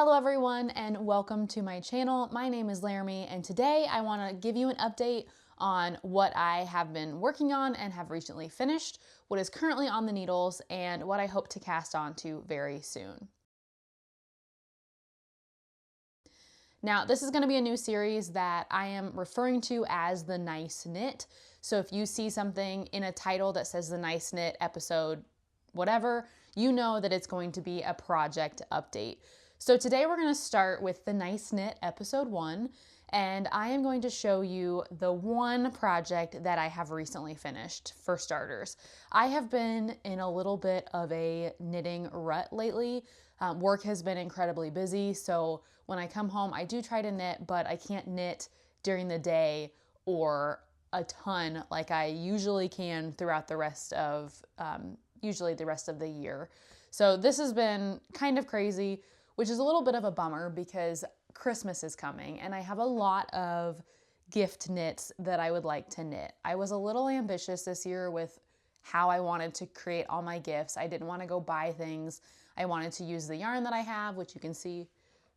Hello everyone and welcome to my channel. My name is Laramie and today I want to give you an update on what I have been working on and have recently finished, what is currently on the needles, and what I hope to cast onto very soon. Now, this is going to be a new series that I am referring to as the Nice Knit. So if you see something in a title that says the Nice Knit episode whatever, you know that it's going to be a project update. So today we're going to start with the Nice Knit episode 1, and I am going to show you the one project that I have recently finished. For starters, I have been in a little bit of a knitting rut lately. Work has been incredibly busy, so when I come home I do try to knit, but I can't knit during the day or a ton like I usually can throughout the rest of usually the rest of the year. So this has been kind of crazy, which is a little bit of a bummer because Christmas is coming and I have a lot of gift knits that I would like to knit. I was a little ambitious this year with how I wanted to create all my gifts. I didn't want to go buy things. I wanted to use the yarn that I have, which you can see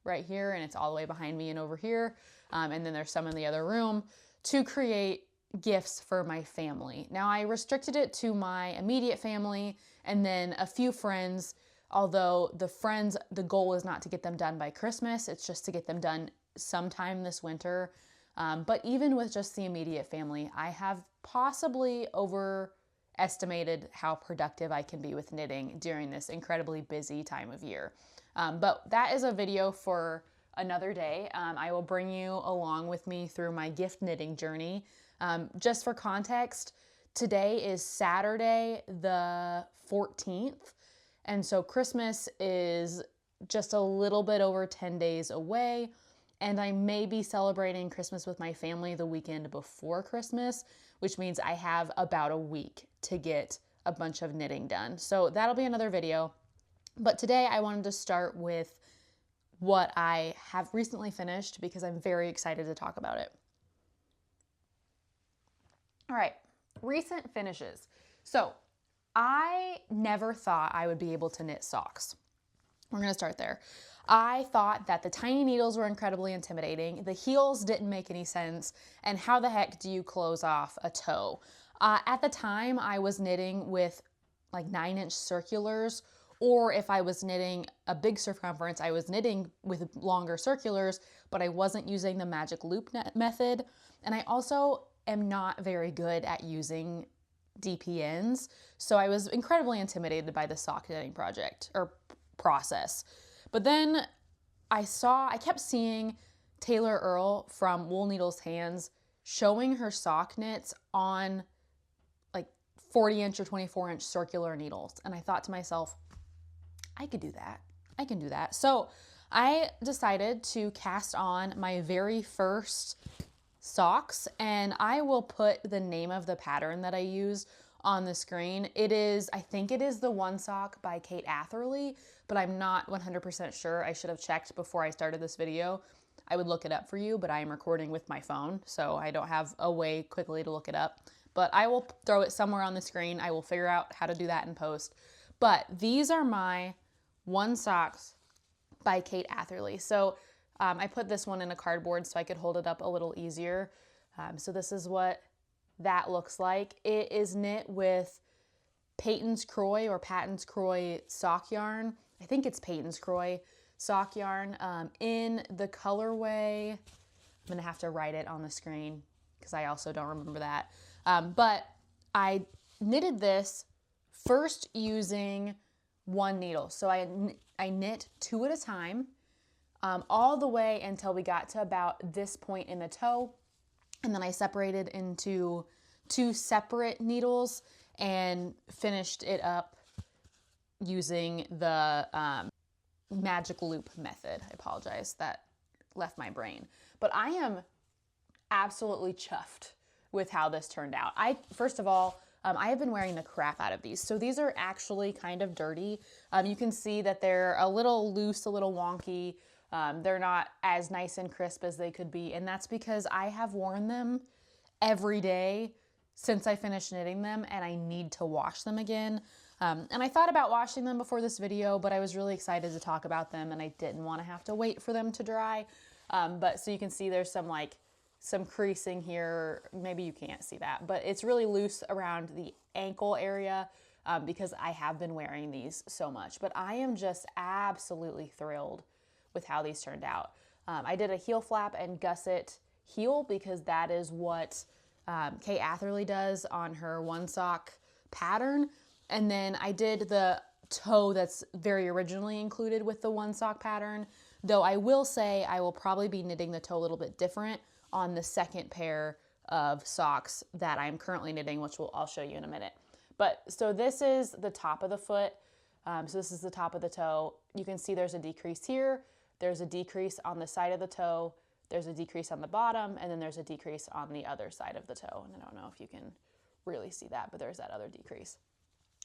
right here, and it's all the way behind me and over here. And then there's some in the other room to create gifts for my family. Now I restricted it to my immediate family and then a few friends. Although the friends, the goal is not to get them done by Christmas, it's just to get them done sometime this winter. But even with just the immediate family, I have possibly overestimated how productive I can be with knitting during this incredibly busy time of year. But that is a video for another day. I will bring you along with me through my gift knitting journey. Just for context, today is Saturday the 14th. And so Christmas is just a little bit over 10 days away, and I may be celebrating Christmas with my family the weekend before Christmas, which means I have about a week to get a bunch of knitting done. So that'll be another video. But today I wanted to start with what I have recently finished because I'm very excited to talk about it. All right, recent finishes. So I never thought I would be able to knit socks. We're going to start there. I thought that the tiny needles were incredibly intimidating. The heels didn't make any sense. And how the heck do you close off a toe? At the time, I was knitting with like 9-inch circulars, or if I was knitting a big circumference, I was knitting with longer circulars, but I wasn't using the magic loop method. And I also am not very good at using DPNs, so I was incredibly intimidated by the sock knitting project or process. But then I kept seeing Taylor Earl from Wool Needles Hands showing her sock knits on like 40-inch or 24-inch circular needles, and I thought to myself, I could do that. I can do that. So I decided to cast on my very first socks, and I will put the name of the pattern that I use on the screen. I think it is the One Sock by Kate Atherley, but I'm not 100% sure. I should have checked before I started this video. I would look it up for you, but I am recording with my phone, so I don't have a way quickly to look it up. But I will throw it somewhere on the screen. I will figure out how to do that in post. But these are my One Socks by Kate Atherley. So I put this one in a cardboard so I could hold it up a little easier. So this is what that looks like. It is knit with Peyton's Croy or Patton's Croy sock yarn. I think it's Peyton's Croy sock yarn in the colorway. I'm gonna have to write it on the screen because I also don't remember that. But I knitted this first using one needle. So I knit 2 at a time. All the way until we got to about this point in the toe. And then I separated into 2 separate needles and finished it up using the magic loop method. I apologize, that left my brain. But I am absolutely chuffed with how this turned out. First of all, I have been wearing the crap out of these. So these are actually kind of dirty. You can see that they're a little loose, a little wonky. They're not as nice and crisp as they could be, and that's because I have worn them every day since I finished knitting them, and I need to wash them again. And I thought about washing them before this video, but I was really excited to talk about them and I didn't want to have to wait for them to dry. But so you can see there's some creasing here. Maybe you can't see that, but it's really loose around the ankle area because I have been wearing these so much. But I am just absolutely thrilled with how these turned out. I did a heel flap and gusset heel because that is what Kay Atherley does on her one sock pattern. And then I did the toe that's very originally included with the one sock pattern, though I will say I will probably be knitting the toe a little bit different on the second pair of socks that I'm currently knitting, which I'll show you in a minute. But so this is the top of the foot. So this is the top of the toe. You can see there's a decrease here. There's a decrease on the side of the toe. There's a decrease on the bottom, and then there's a decrease on the other side of the toe. And I don't know if you can really see that, but there's that other decrease.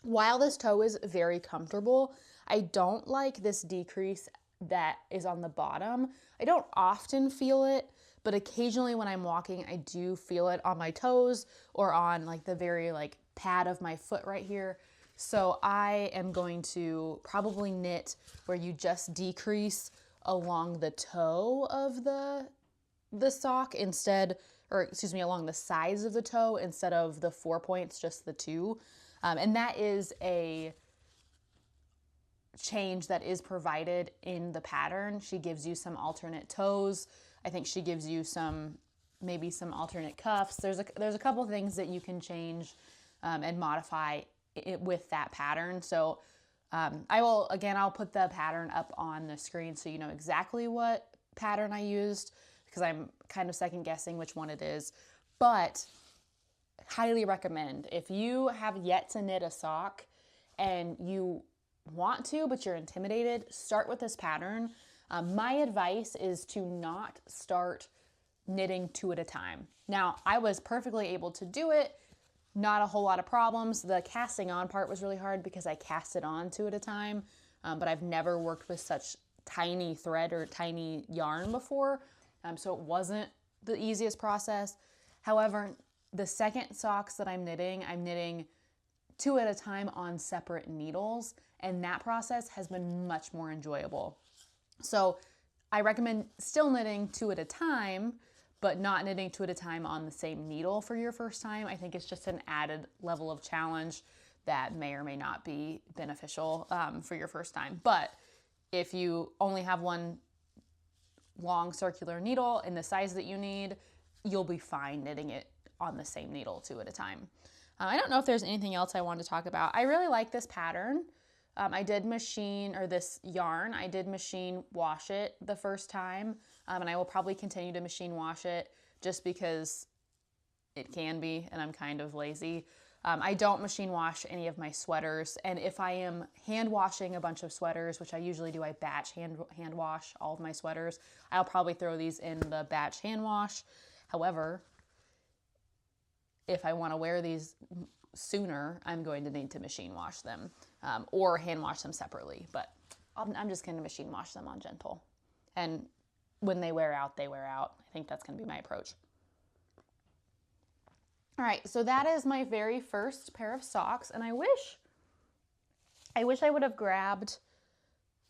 While this toe is very comfortable, I don't like this decrease that is on the bottom. I don't often feel it, but occasionally when I'm walking, I do feel it on my toes or on like the very pad of my foot right here. So I am going to probably knit where you just decrease along the toe of the sock along the sides of the toe instead of the 4 points, just the two. And that is a change that is provided in the pattern. She gives you some alternate toes. I think she gives you maybe some alternate cuffs. There's a couple things that you can change and modify it with that pattern. So I'll put the pattern up on the screen so you know exactly what pattern I used, because I'm kind of second guessing which one it is. But highly recommend, if you have yet to knit a sock and you want to but you're intimidated, start with this pattern. My advice is to not start knitting two at a time. Now, I was perfectly able to do it, not a whole lot of problems. The casting on part was really hard because I cast it on two at a time, but I've never worked with such tiny thread or tiny yarn before, so it wasn't the easiest process. However, the second socks that I'm knitting two at a time on separate needles, and that process has been much more enjoyable. So I recommend still knitting two at a time, but not knitting two at a time on the same needle for your first time. I think it's just an added level of challenge that may or may not be beneficial for your first time. But if you only have one long circular needle in the size that you need, you'll be fine knitting it on the same needle two at a time. I don't know if there's anything else I want to talk about. I really like this pattern. I did machine wash it the first time, and I will probably continue to machine wash it just because it can be, and I'm kind of lazy. I don't machine wash any of my sweaters, and if I am hand washing a bunch of sweaters, which I usually do, I batch hand wash all of my sweaters. I'll probably throw these in the batch hand wash. However, if I want to wear these sooner, I'm going to need to machine wash them or hand wash them separately. But I'm just going to machine wash them on Gentle. And when they wear out, they wear out. I think that's going to be my approach. All right, so that is my very first pair of socks. And I wish I would have grabbed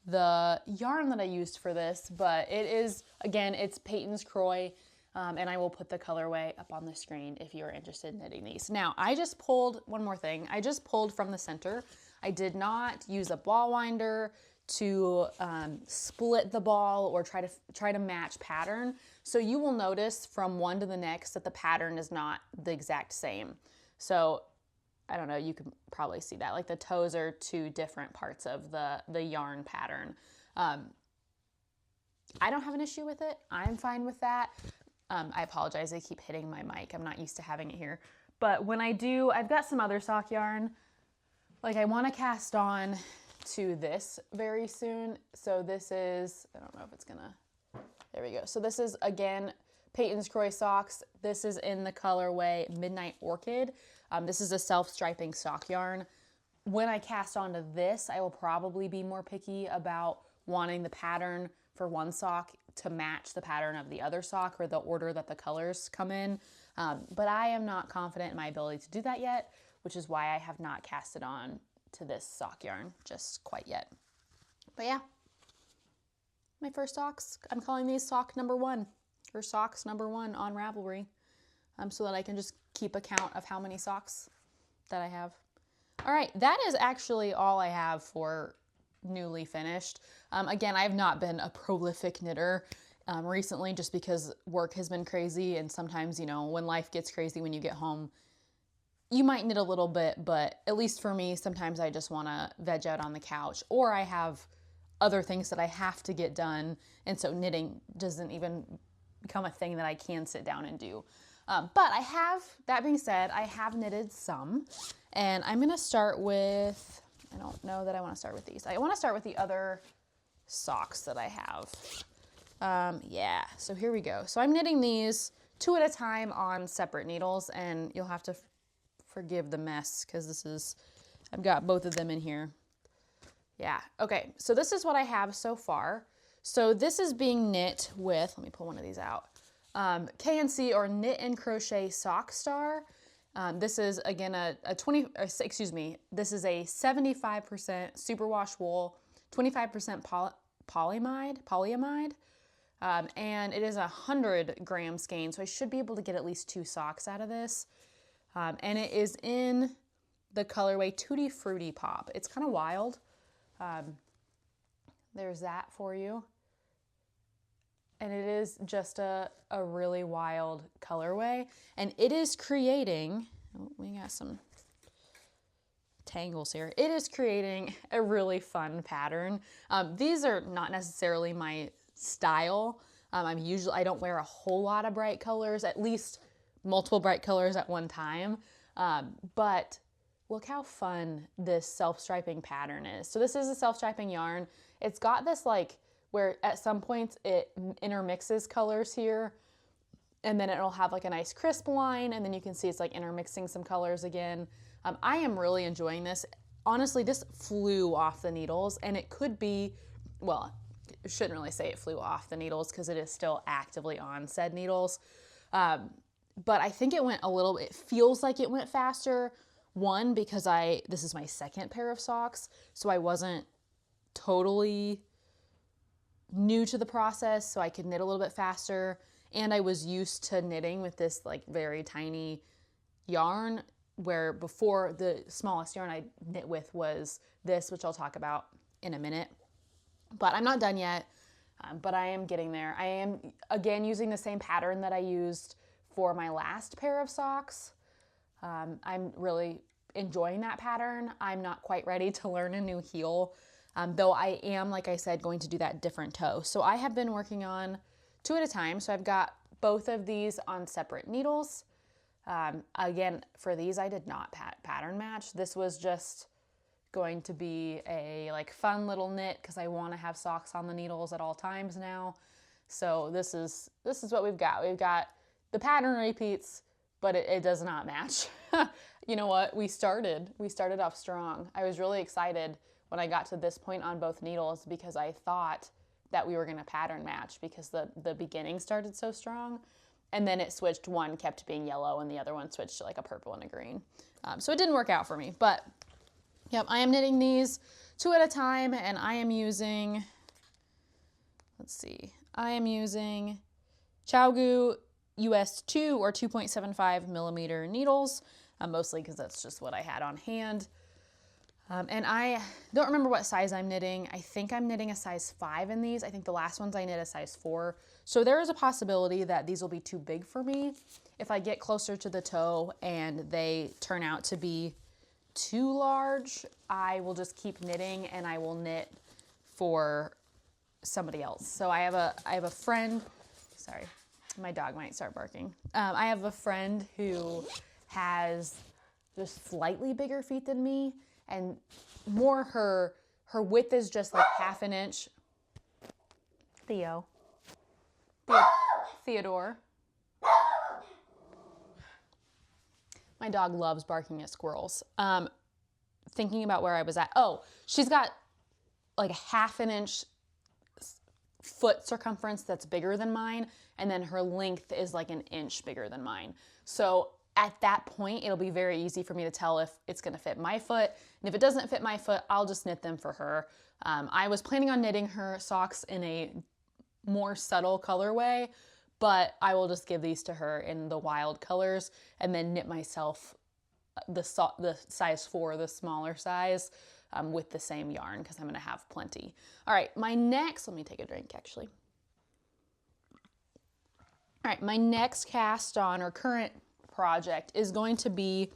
the yarn that I used for this, but it is, again, it's Peyton's Croy. And I will put the colorway up on the screen if you are interested in knitting these. Now, I just pulled one more thing. I just pulled from the center. I did not use a ball winder to split the ball or try to match pattern. So you will notice from one to the next that the pattern is not the exact same. So I don't know, you can probably see that. Like the toes are two different parts of the yarn pattern. I don't have an issue with it. I'm fine with that. I apologize, I keep hitting my mic. I'm not used to having it here. But when I do, I've got some other sock yarn. Like I want to cast on to this very soon. So this is, I don't know if it's gonna, there we go. So this is, again, Peyton's Croy socks. This is in the colorway Midnight Orchid. This is a self-striping sock yarn. When I cast onto this, I will probably be more picky about wanting the pattern for one sock to match the pattern of the other sock or the order that the colors come in. But I am not confident in my ability to do that yet, which is why I have not cast it on to this sock yarn just quite yet. But yeah, my first socks. I'm calling these sock number 1 or socks number 1 on Ravelry, so that I can just keep a count of how many socks that I have. All right, that is actually all I have for newly finished. Again, I have not been a prolific knitter recently just because work has been crazy, and sometimes, you know, when life gets crazy when you get home, you might knit a little bit, but at least for me, sometimes I just want to veg out on the couch, or I have other things that I have to get done, and so knitting doesn't even become a thing that I can sit down and do. But I have, that being said, I have knitted some, and I'm going to start with, I don't know that I want to start with these. I want to start with the other socks that I have. Yeah, so here we go. So I'm knitting these 2 at a time on separate needles, and you'll have to forgive the mess because this is, I've got both of them in here. Yeah, okay, so this is what I have so far. So this is being knit with, let me pull one of these out, KNC or Knit and Crochet Sock Star. This is again this is a 75% superwash wool, 25% polyamide, and it is 100 gram skein, so I should be able to get at least 2 socks out of this. And it is in the colorway Tutti Frutti Pop. It's kind of wild. There's that for you. And it is just a really wild colorway. And it is creating, oh, we got some tangles here. It is creating a really fun pattern. These are not necessarily my style. I don't wear a whole lot of bright colors, at least multiple bright colors at one time. But look how fun this self-striping pattern is. So this is a self-striping yarn. It's got this like, where at some points it intermixes colors here, and then it'll have like a nice crisp line, and then you can see it's like intermixing some colors again. I am really enjoying this. Honestly, this flew off the needles, and it could be, well, I shouldn't really say it flew off the needles because it is still actively on said needles. But I think it went it feels like it went faster. One, because this is my second pair of socks, so I wasn't totally new to the process, so I could knit a little bit faster, and I was used to knitting with this like very tiny yarn, where before the smallest yarn I knit with was this, which I'll talk about in a minute. But I'm not done yet, but I am getting there. I am again using the same pattern that I used for my last pair of socks. I'm really enjoying that pattern. I'm not quite ready to learn a new heel, though I am, like I said, going to do that different toe. So I have been working on 2 at a time. So I've got both of these on separate needles. Again, for these, I did not pattern match. This was just going to be a like fun little knit because I want to have socks on the needles at all times now. So this is what we've got. We've got the pattern repeats, but it does not match. You know what? We started off strong. I was really excited when I got to this point on both needles because I thought that we were going to pattern match because the beginning started so strong, and then it switched. One kept being yellow and the other one switched to like a purple and a green. So it didn't work out for me, but yep, I am knitting these 2 at a time, and I am using, I am using ChiaoGoo US 2 or 2.75 millimeter needles, mostly because that's just what I had on hand. And I don't remember what size I'm knitting. I think I'm knitting a size 5 in these. I think the last ones I knit a size 4. So there is a possibility that these will be too big for me. If I get closer to the toe and they turn out to be too large, I will just keep knitting and I will knit for somebody else. So I have a friend, sorry, my dog might start barking. I have a friend who has just slightly bigger feet than me, and more her width is just like half an inch. Theodore. My dog loves barking at squirrels. Thinking about where I was at. Oh, she's got like a half an inch foot circumference that's bigger than mine, and then her length is like an inch bigger than mine. So at that point, it'll be very easy for me to tell if it's gonna fit my foot. And if it doesn't fit my foot, I'll just knit them for her. I was planning on knitting her socks in a more subtle colorway, but I will just give these to her in the wild colors and then knit myself the size 4, the smaller size, with the same yarn because I'm gonna have plenty. All right, my next, let me take a drink actually. All right, my next cast on or current project is going to be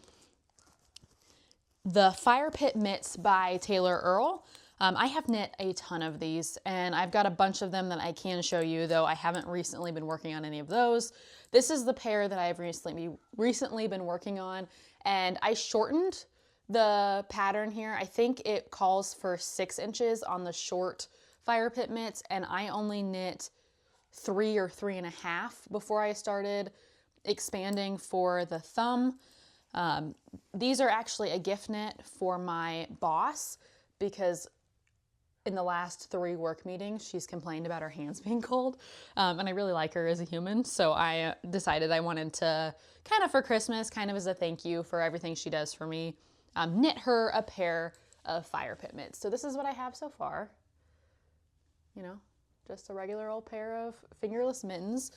the Fire Pit Mitts by Taylor Earl. I have knit a ton of these and I've got a bunch of them that I can show you, though I haven't recently been working on any of those. This is the pair that I've recently been working on, and I shortened the pattern here. I think it calls for 6 inches on the short Fire Pit Mitts, and I only knit 3 or 3.5 before I started expanding for the thumb. These are actually a gift knit for my boss because in the last 3 work meetings, she's complained about her hands being cold, and I really like her as a human, so I decided I wanted to, kind of for Christmas, kind of as a thank you for everything she does for me, knit her a pair of Fire Pit Mitts. So this is what I have so far. You know, just a regular old pair of fingerless mittens.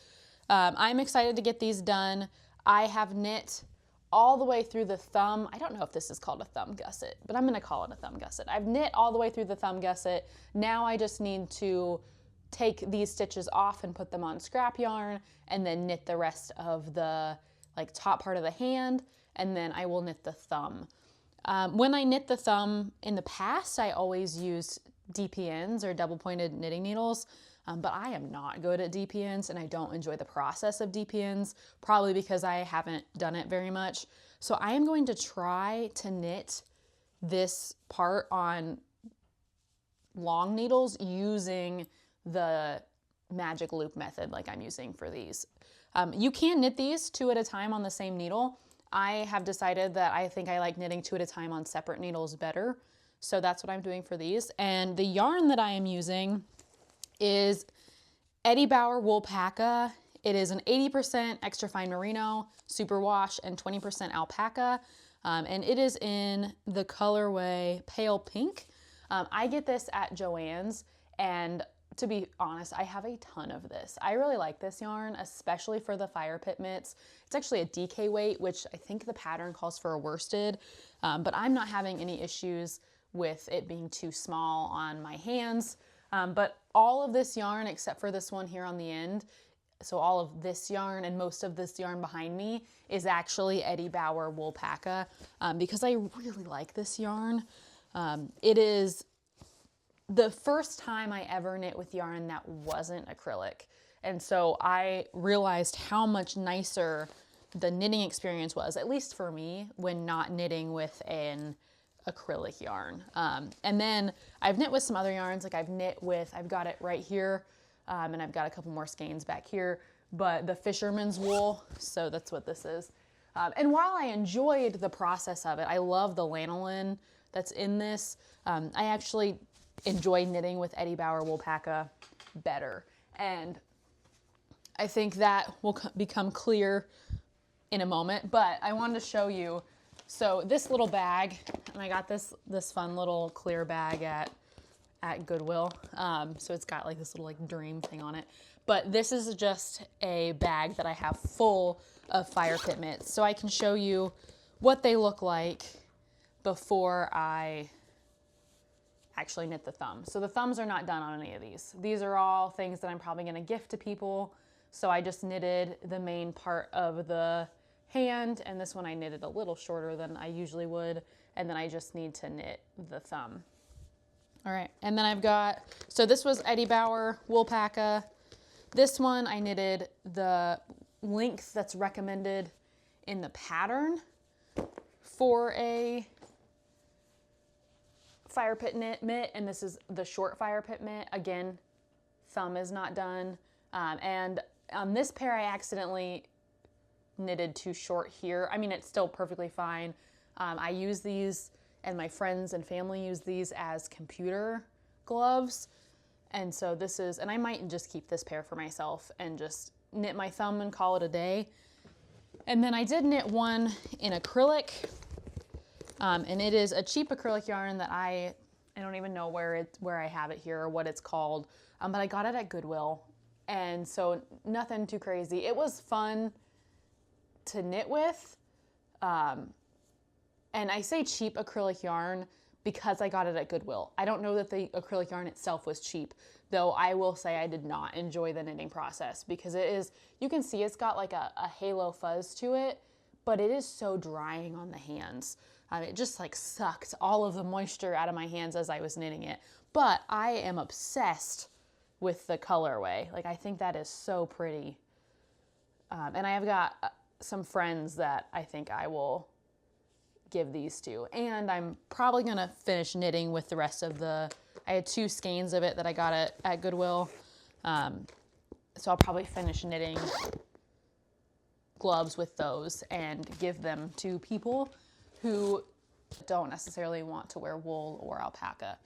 I'm excited to get these done. I have knit all the way through the thumb. I don't know if this is called a thumb gusset, but I'm gonna call it a thumb gusset. I've knit all the way through the thumb gusset. Now I just need to take these stitches off and put them on scrap yarn and then knit the rest of the top part of the hand, and then I will knit the thumb. When I knit the thumb in the past, I always used DPNs or double pointed knitting needles, but I am not good at DPNs and I don't enjoy the process of DPNs, probably because I haven't done it very much. So I am going to try to knit this part on long needles using the magic loop method like I'm using for these. You can knit these 2 at a time on the same needle. I have decided that I think I like knitting 2 at a time on separate needles better. So that's what I'm doing for these. And the yarn that I am using is Eddie Bauer Woolpaca. It is an 80% extra fine merino, superwash, and 20% alpaca. And it is in the colorway pale pink. I get this at Joann's, and to be honest, I have a ton of this. I really like this yarn, especially for the Fire Pit Mitts. It's actually a DK weight, which I think the pattern calls for a worsted, but I'm not having any issues with it being too small on my hands. But all of this yarn, except for this one here on the end, so all of this yarn and most of this yarn behind me is actually Eddie Bauer Woolpaca, because I really like this yarn. It is the first time I ever knit with yarn that wasn't acrylic. And so I realized how much nicer the knitting experience was, at least for me, when not knitting with an acrylic yarn. And then I've knit with some other yarns, like I've got it right here, and I've got a couple more skeins back here, but the fisherman's wool, so that's what this is. And while I enjoyed the process of it, I love the lanolin that's in this. I actually enjoy knitting with Eddie Bauer Woolpaca better. And I think that will become clear in a moment, but I wanted to show you. So this little bag, and I got this fun little clear bag at Goodwill. So it's got like this little dream thing on it. But this is just a bag that I have full of Fire Pit Mitts. So I can show you what they look like before I actually knit the thumb. So the thumbs are not done on any of these. These are all things that I'm probably gonna gift to people. So I just knitted the main part of the hand, and this one I knitted a little shorter than I usually would, and then I just need to knit the thumb. All right, and then I've got, so this was Eddie Bauer Woolpaca. This one I knitted the length that's recommended in the pattern for a Fire Pit mitt, and this is the short Fire Pit mitt. Again, thumb is not done. And on this pair, I accidentally knitted too short here. I mean, it's still perfectly fine. I use these, and my friends and family use these as computer gloves. And so this is, and I might just keep this pair for myself and just knit my thumb and call it a day. And then I did knit one in acrylic, and it is a cheap acrylic yarn that I don't even know where I have it here or what it's called, but I got it at Goodwill, and so nothing too crazy. It was fun to knit with, and I say cheap acrylic yarn because I got it at Goodwill. I don't know that the acrylic yarn itself was cheap, though I will say I did not enjoy the knitting process because it is, you can see it's got like a halo fuzz to it, but it is so drying on the hands. It just like sucked all of the moisture out of my hands as I was knitting it. But I am obsessed with the colorway. Like, I think that is so pretty. And I have got some friends that I think I will give these to. And I'm probably going to finish knitting with the rest of I had 2 skeins of it that I got at Goodwill. So I'll probably finish knitting gloves with those and give them to people who don't necessarily want to wear wool or alpaca.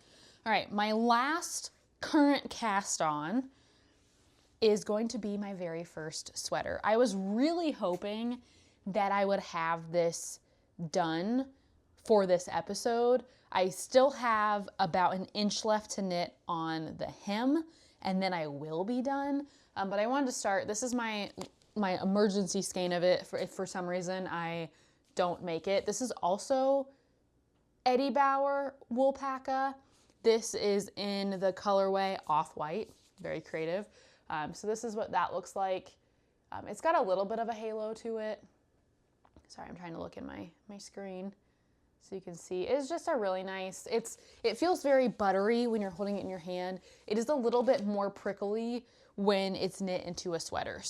All right, my last current cast on is going to be my very first sweater. I was really hoping that I would have this done for this episode. I still have about an inch left to knit on the hem, and then I will be done. But I wanted to start, this is my emergency skein of it if for some reason I don't make it. This is also Eddie Bauer Woolpaca. This is in the colorway Off-White, very creative. So this is what that looks like. It's got a little bit of a halo to it. Sorry, I'm trying to look in my screen so you can see. It's just a really nice, it feels very buttery when you're holding it in your hand. It is a little bit more prickly when it's knit into a sweater.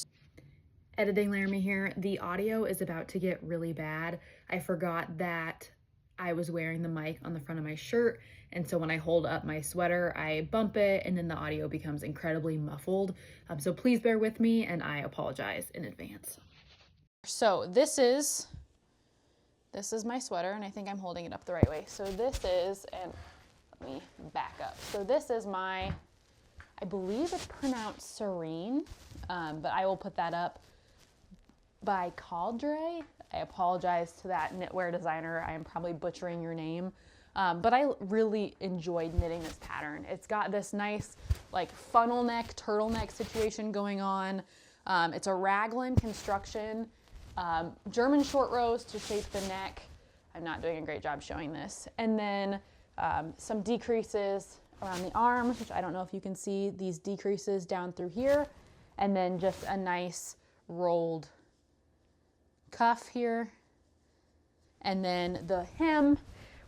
Editing Laramie here. The audio is about to get really bad. I forgot that I was wearing the mic on the front of my shirt, and so when I hold up my sweater, I bump it, and then the audio becomes incredibly muffled. So please bear with me, and I apologize in advance. So this is my sweater, and I think I'm holding it up the right way. So this is, and let me back up. So this is I believe it's pronounced Serene, but I will put that up, by Caldre. I apologize to that knitwear designer. I am probably butchering your name. But I really enjoyed knitting this pattern. It's got this nice like funnel neck, turtleneck situation going on. It's a raglan construction, German short rows to shape the neck. I'm not doing a great job showing this. And then some decreases around the arms, which I don't know if you can see these decreases down through here. And then just a nice rolled cuff here. And then the hem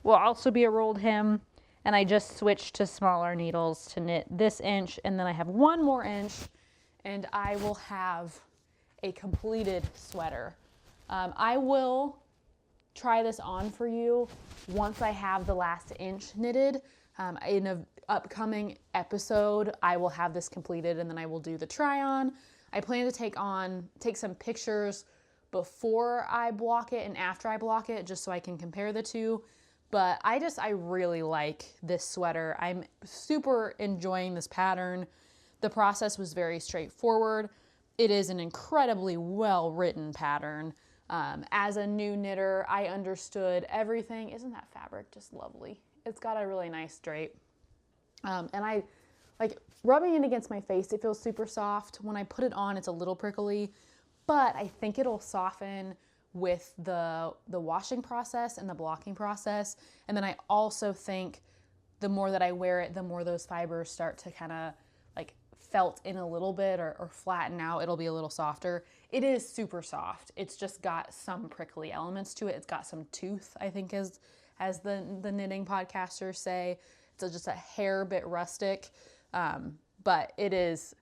will also be a rolled hem, and I just switched to smaller needles to knit this inch, and then I have 1 more inch, and I will have a completed sweater. I will try this on for you once I have the last inch knitted. In an upcoming episode, I will have this completed, and then I will do the try on. I plan to take some pictures before I block it and after I block it, just so I can compare the two. But I really like this sweater. I'm super enjoying this pattern. The process was very straightforward. It is an incredibly well-written pattern. As a new knitter, I understood everything. Isn't that fabric just lovely? It's got a really nice drape. And I like rubbing it against my face, it feels super soft. When I put it on, it's a little prickly, but I think it'll soften with the washing process and the blocking process. And then I also think the more that I wear it, the more those fibers start to kind of like felt in a little bit or flatten out. It'll be a little softer. It is super soft. It's just got some prickly elements to it. It's got some tooth, I think, as the knitting podcasters say. It's just a hair bit rustic, but it is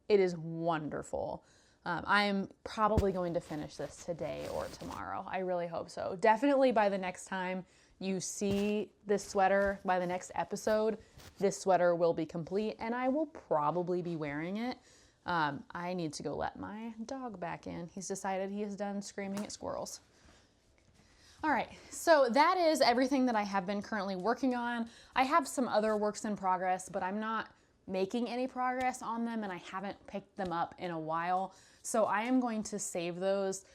wonderful. I am probably going to finish this today or tomorrow. I really hope so. Definitely by the next time you see this sweater, by the next episode, this sweater will be complete and I will probably be wearing it. I need to go let my dog back in. He's decided he is done screaming at squirrels. All right, so that is everything that I have been currently working on. I have some other works in progress, but I'm not making any progress on them and I haven't picked them up in a while. So I am going to save those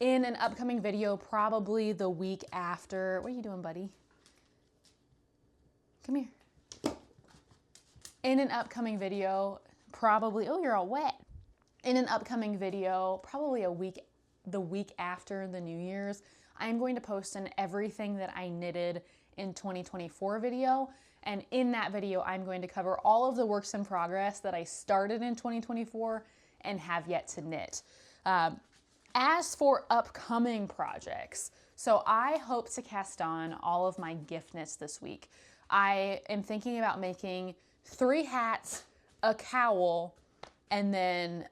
in an upcoming video, probably the week after. What are you doing, buddy? Come here. In an upcoming video, probably, oh, you're all wet. In an upcoming video, probably the week after the New Year's, I'm going to post an everything that I knitted in 2024 video. And in that video, I'm going to cover all of the works in progress that I started in 2024 and have yet to knit. As for upcoming projects, so I hope to cast on all of my gift knits this week. I am thinking about making 3 hats, a cowl, and then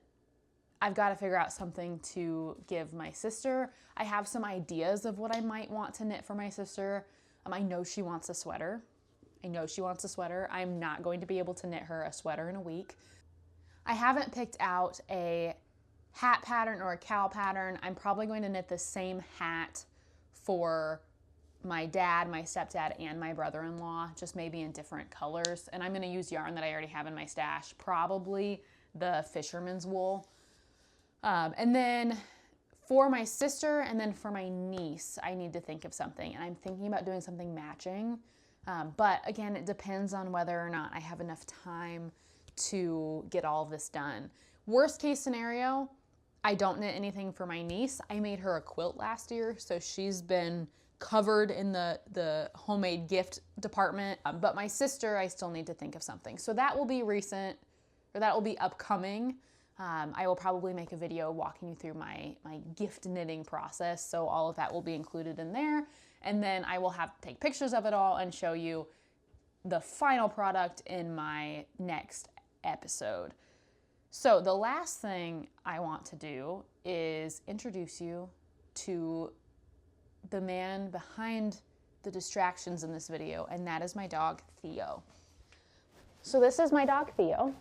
I've got to figure out something to give my sister. I have some ideas of what I might want to knit for my sister. I know she wants a sweater. I'm not going to be able to knit her a sweater in a week. I haven't picked out a hat pattern or a cowl pattern. I'm probably going to knit the same hat for my dad, my stepdad, and my brother-in-law, just maybe in different colors. And I'm going to use yarn that I already have in my stash, probably the fisherman's wool. And then for my sister and then for my niece, I need to think of something. And I'm thinking about doing something matching. But again, it depends on whether or not I have enough time to get all of this done. Worst case scenario, I don't knit anything for my niece. I made her a quilt last year, so she's been covered in the homemade gift department. But my sister, I still need to think of something. So that will be recent, or that will be upcoming. I will probably make a video walking you through my gift knitting process. So all of that will be included in there. And then I will have to take pictures of it all and show you the final product in my next episode. So the last thing I want to do is introduce you to the man behind the distractions in this video, and that is my dog, Theo. So this is my dog, Theo.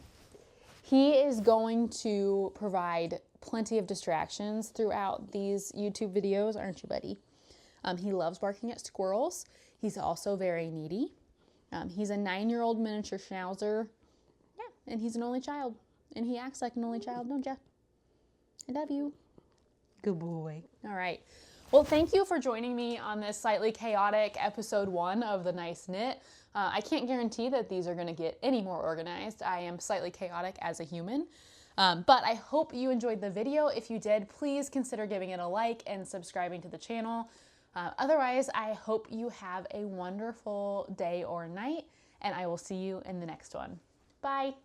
He is going to provide plenty of distractions throughout these YouTube videos, aren't you, buddy? He loves barking at squirrels. He's also very needy. He's a 9-year-old miniature schnauzer. Yeah, and he's an only child. And he acts like an only child, don't ya? I love you. Good boy. All right. Well, thank you for joining me on this slightly chaotic episode 1 of The Nice Knit. I can't guarantee that these are going to get any more organized. I am slightly chaotic as a human. But I hope you enjoyed the video. If you did, please consider giving it a like and subscribing to the channel. Otherwise, I hope you have a wonderful day or night, and I will see you in the next one. Bye.